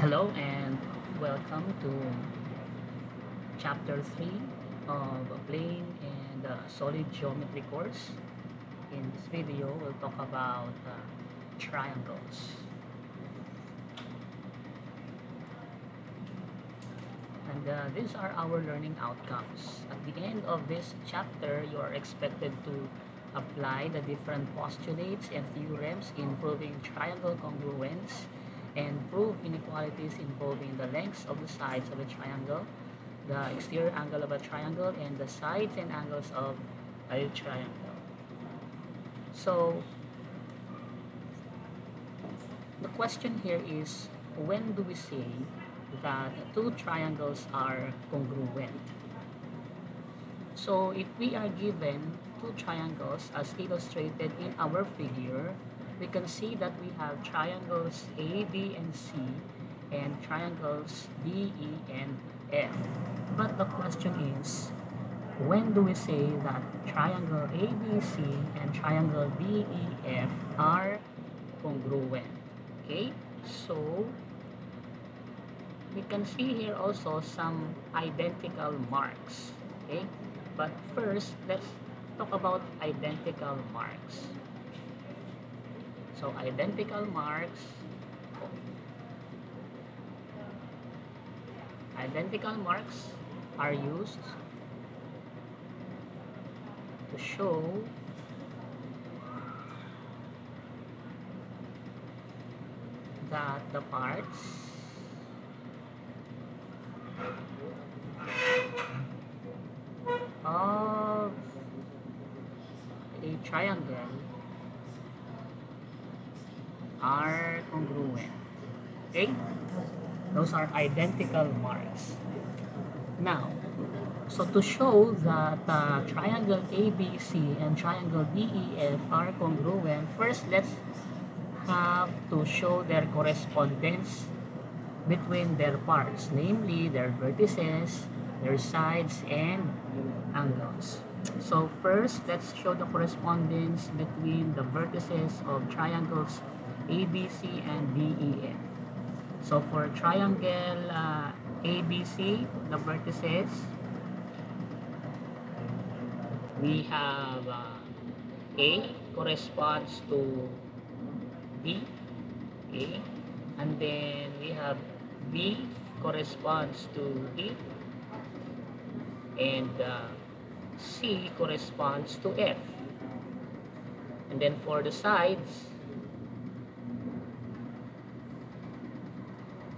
Hello and welcome to chapter 3 of a plane and solid geometry course. In this video, we'll talk about triangles. And these are our learning outcomes. At the end of this chapter, you are expected to apply the different postulates and theorems in proving triangle congruence and prove inequalities involving the lengths of the sides of a triangle, the exterior angle of a triangle, and the sides and angles of a triangle. So, the question here is, when do we say that two triangles are congruent? So if we are given two triangles as illustrated in our figure, we can see that we have triangles A, B, and C, and triangles D, E, and F. But the question is, when do we say that triangle ABC and triangle DEF are congruent? Okay, so we can see here also some identical marks. Okay, but first let's talk about identical marks. So identical marks are used to show that the parts of a triangle are congruent. Okay? Those are identical marks. Now, so to show that triangle ABC and triangle DEF are congruent, first let's have to show their correspondence between their parts, namely their vertices, their sides, and angles. So first, let's show the correspondence between the vertices of triangles ABC and DEF. So for triangle ABC, the vertices, we have A corresponds to B, A, and then we have B corresponds to E, and C corresponds to F. And then for the sides,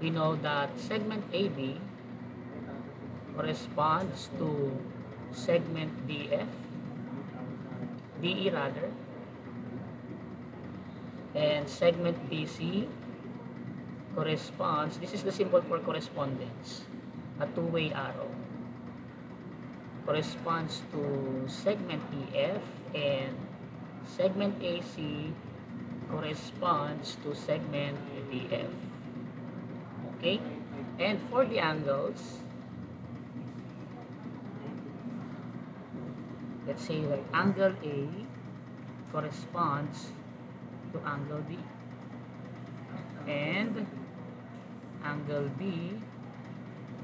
we know that segment AB corresponds to segment DE rather, and segment BC corresponds, this is the symbol for correspondence, a two-way arrow, corresponds to segment EF, and segment AC corresponds to segment DF. Okay, and for the angles, let's say that angle A corresponds to angle D, and angle B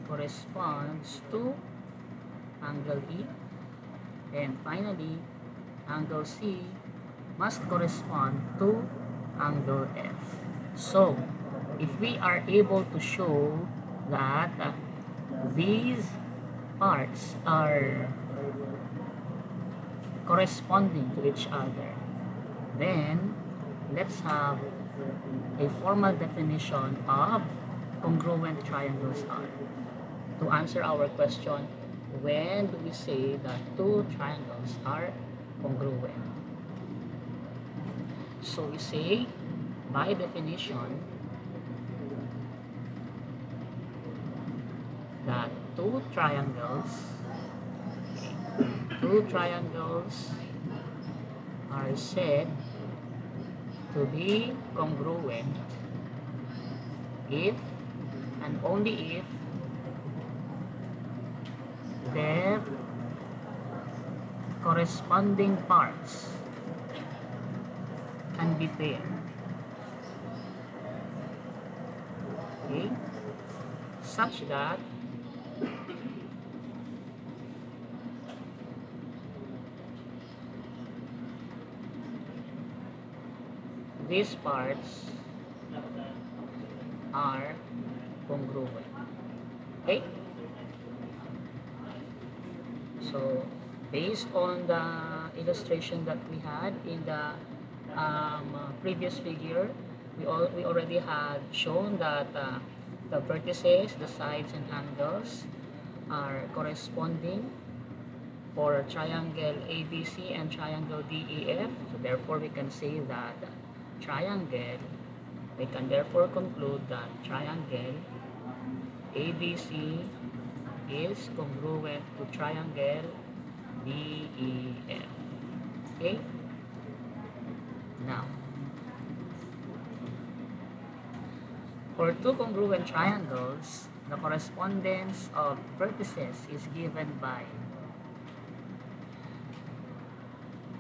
corresponds to angle E, and finally angle C must correspond to angle F. So if we are able to show that these parts are corresponding to each other, then let's have a formal definition of congruent triangles are. To answer our question, when do we say that two triangles are congruent? So we say, by definition, that two triangles are said to be congruent if and only if their corresponding parts can be paired. Okay? such that these parts are congruent. Okay? So, based on the illustration that we had in the previous figure, we already had shown that the vertices, the sides, and angles are corresponding for triangle ABC and triangle DEF. So therefore, we can say that triangle, we can therefore conclude that triangle ABC is congruent to triangle DEF. Okay? Now, for two congruent triangles, the correspondence of vertices is given by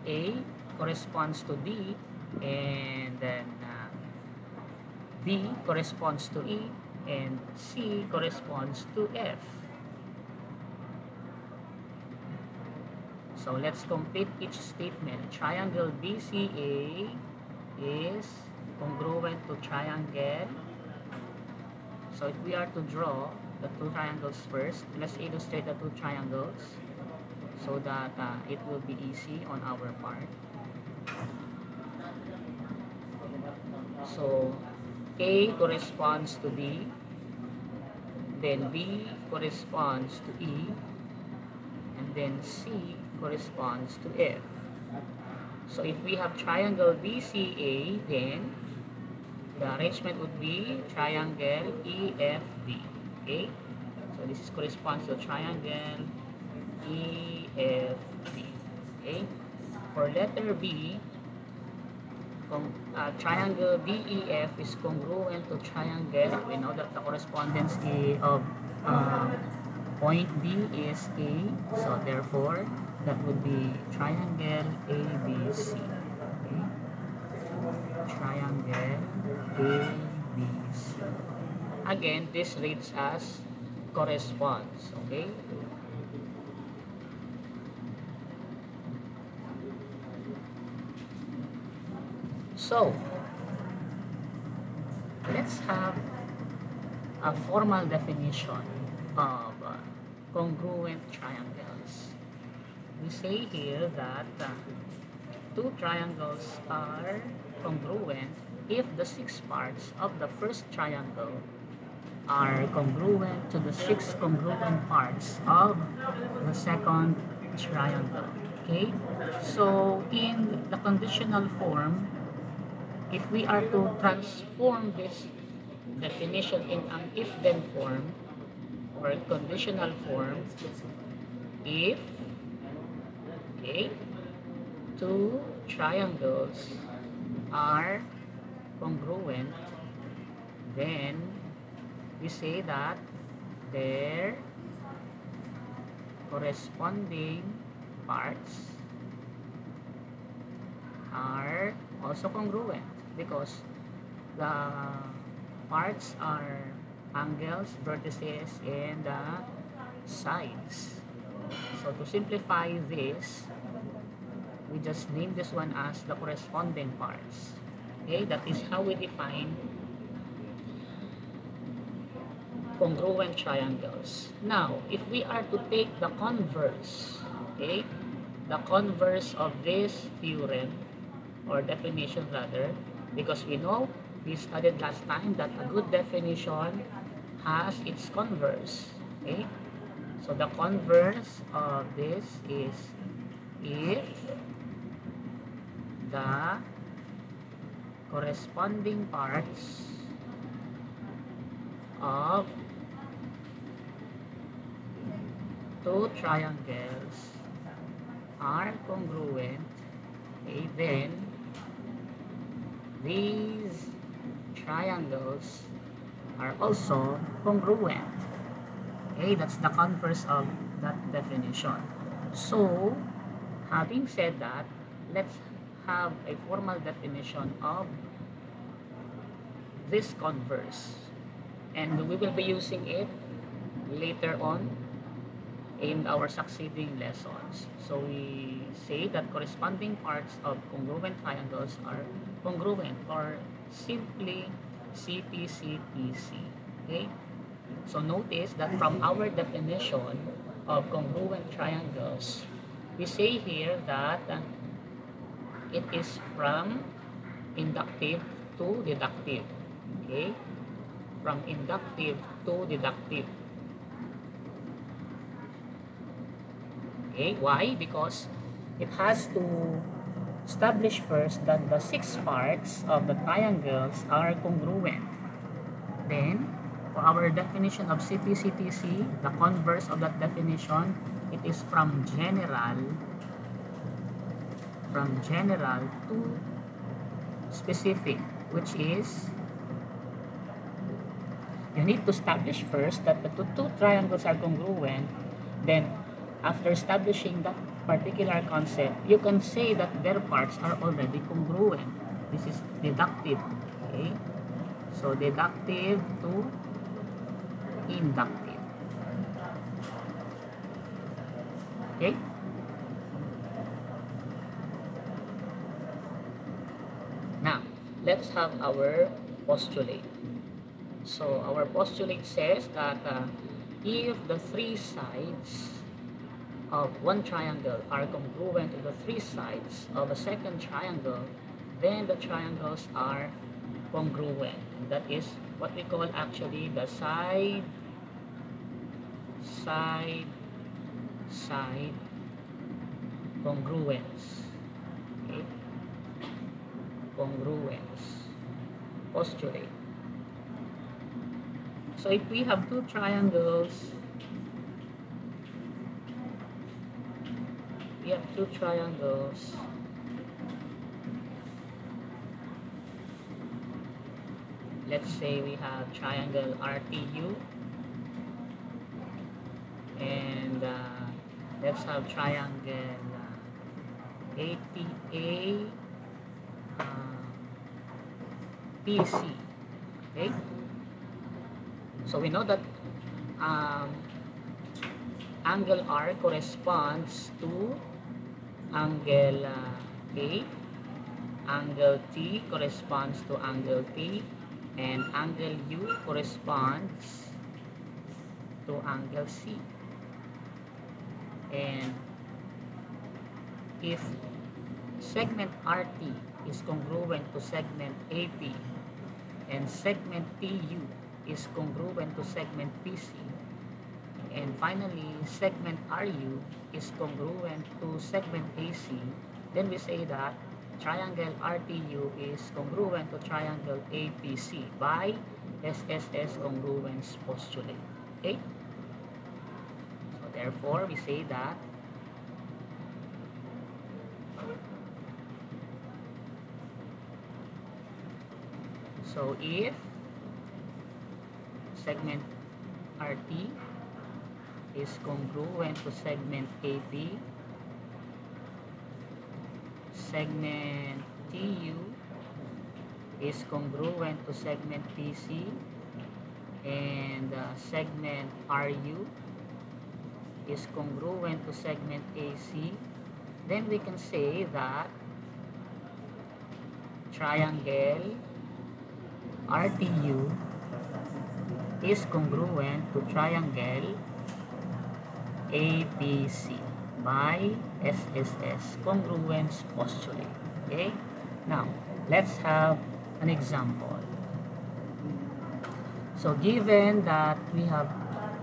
A corresponds to D, and then B corresponds to E, and C corresponds to F. So let's complete each statement. Triangle BCA is congruent to triangle. So if we are to draw the two triangles first, let's illustrate the two triangles so that it will be easy on our part. So A corresponds to D, then B corresponds to E, and then C corresponds to F. So if we have triangle BCA, then the arrangement would be triangle EFD. Okay? So this is corresponds to triangle EFD. Okay? For letter B, triangle DEF is congruent to triangle. We know that the correspondence of point B is A, so therefore that would be triangle ABC. Okay? Triangle ABC. Again, this reads as corresponds. Okay? So, let's have a formal definition of congruent triangles. We say here that two triangles are congruent if the six parts of the first triangle are congruent to the six congruent parts of the second triangle. Okay? So, in the conditional form, if we are to transform this definition in an if-then form or conditional form, if two triangles are congruent, then we say that their corresponding parts are also congruent because the parts are angles, vertices, and the sides. So to simplify this, we just name this one as the corresponding parts. Okay, that is how we define congruent triangles. Now, if we are to take the converse, okay, the converse of this theorem, or definition rather, because we know, we studied last time that a good definition has its converse. Okay? So the converse of this is if the corresponding parts of two triangles are congruent, okay, then these triangles are also congruent. Okay, that's the converse of that definition. So, having said that, let's have a formal definition of this converse. And we will be using it later on in our succeeding lessons. So we say that corresponding parts of congruent triangles are congruent, or simply CPCTC. Okay? So notice that from our definition of congruent triangles, we say here that it is from inductive to deductive. Okay? From inductive to deductive. Okay, why? Because it has to establish first that the 6 parts of the triangles are congruent. Then, for our definition of CPCTC, the converse of that definition, it is from general to specific, which is you need to establish first that the two triangles are congruent. Then, after establishing that particular concept, you can say that their parts are already congruent. This is deductive. Okay? So, deductive to inductive. Okay? Now, let's have our postulate. So our postulate says that if the 3 sides of one triangle are congruent to the 3 sides of a second triangle, then the triangles are congruent. And that is what we call actually the side congruence. Okay? Congruence postulate. So if we have 2 triangles, let's say we have triangle RTU, and let's have triangle ATA PC. Okay, so we know that angle R corresponds to angle A, angle T corresponds to angle T, and angle U corresponds to angle C. And if segment RT is congruent to segment AP and segment PU is congruent to segment PC, and finally segment RU is congruent to segment AC, then we say that triangle RTU is congruent to triangle APC by SSS congruence postulate. Okay? So therefore, we say that so if segment RT is congruent to segment AP, segment TU is congruent to segment PC, and segment RU is congruent to segment AC, then we can say that triangle RTU is congruent to triangle APC by SSS congruence postulate. Okay, now let's have an example. So given that we have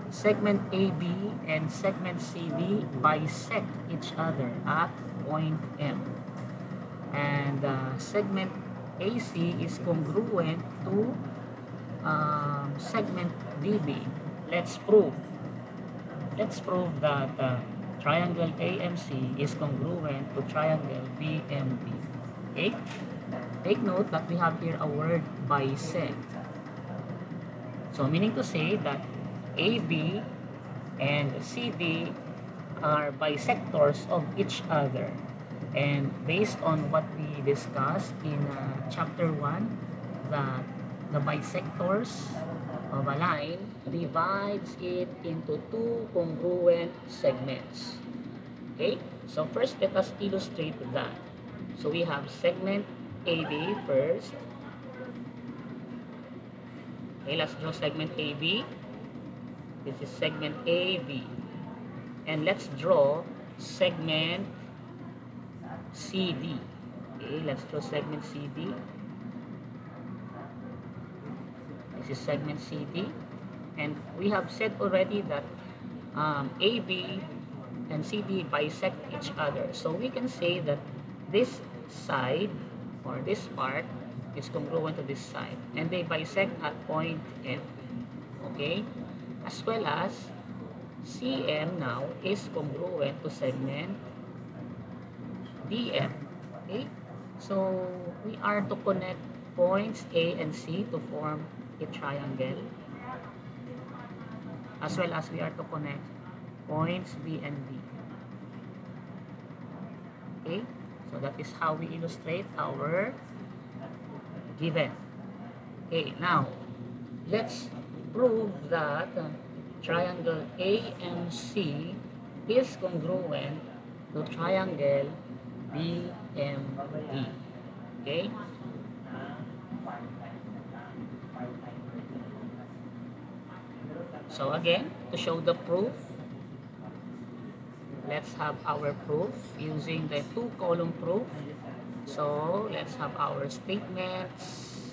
segment AB and segment CD bisect each other at point M, and segment AC is congruent to segment DB, let's prove that triangle AMC is congruent to triangle BMB. Okay? Take note that we have here a word bisect. So meaning to say that AB and CD are bisectors of each other. And based on what we discussed in chapter 1, that the bisectors of a line divides it into two congruent segments. Okay, so first let us illustrate that. So we have segment AB first. Okay, let's draw segment AB. This is segment AB. And let's draw segment CD. Okay, let's draw segment CD. This is segment CD. And we have said already that AB and CD bisect each other. So we can say that this side or this part is congruent to this side. And they bisect at point M. Okay? As well as CM now is congruent to segment DM. Okay? So we are to connect points A and C to form a triangle, as well as we are to connect points B and D. Okay? So that is how we illustrate our given. Okay, now let's prove that triangle AMC is congruent to triangle BMD. Okay? So again, to show the proof, let's have our proof using the two-column proof. So let's have our statements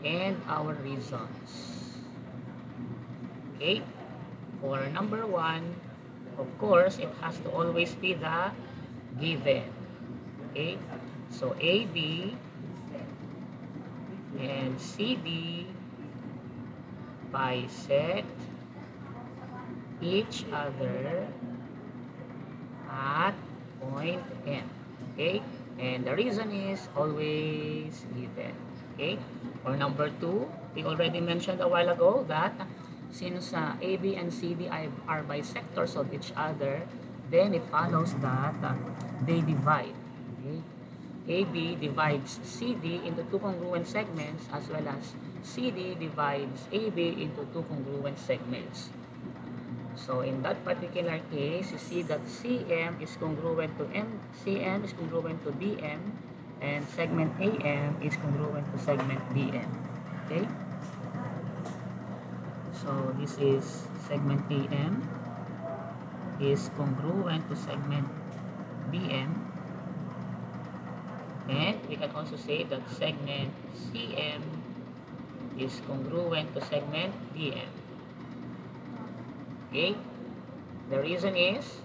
and our reasons. Okay, for number one, of course, it has to always be the given. Okay, so AB and CD bisect each other at point M. Okay, and the reason is always given. Okay, for number two, we already mentioned a while ago that since AB and CD are bisectors of each other, then it follows that they divide. Okay? AB divides CD into two congruent segments, as well as CD divides AB into two congruent segments. So in that particular case, you see that CM is congruent to CM is congruent to DM, and segment AM is congruent to segment BM. Okay? So this is segment AM is congruent to segment BM, and we can also say that segment CM is congruent to segment DM. Okay? The reason is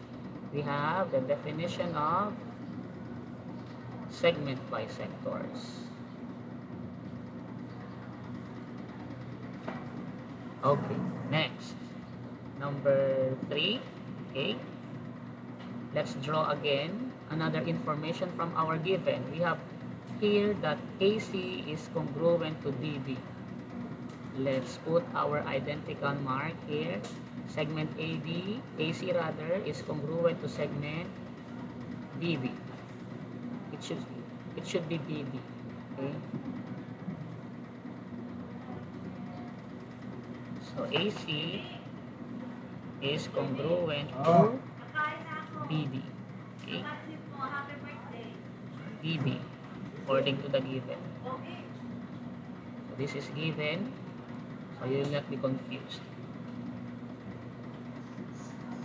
we have the definition of segment bisectors. Okay, next. Number 3. Okay. Let's draw again another information from our given. We have here that AC is congruent to DB. Let's put our identical mark here. Segment AB, AC rather, is congruent to segment DB. It should be DB. Okay. So AC is congruent to DB. Okay. DB according to the given. So this is given, so you will not be confused.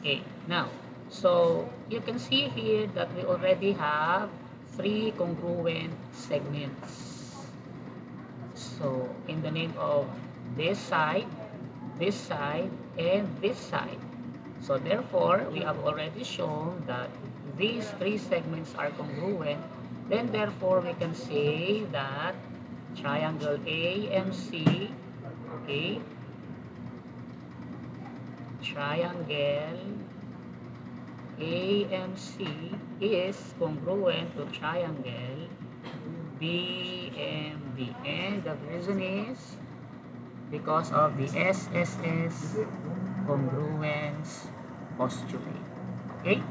Okay, now, so you can see here that we already have three congruent segments. So in the name of this side, and this side. So therefore, we have already shown that these three segments are congruent. Then therefore, we can say that triangle AMC, okay, triangle AMC is congruent to triangle BMD. And the reason is because of the SSS congruence postulate. Okay?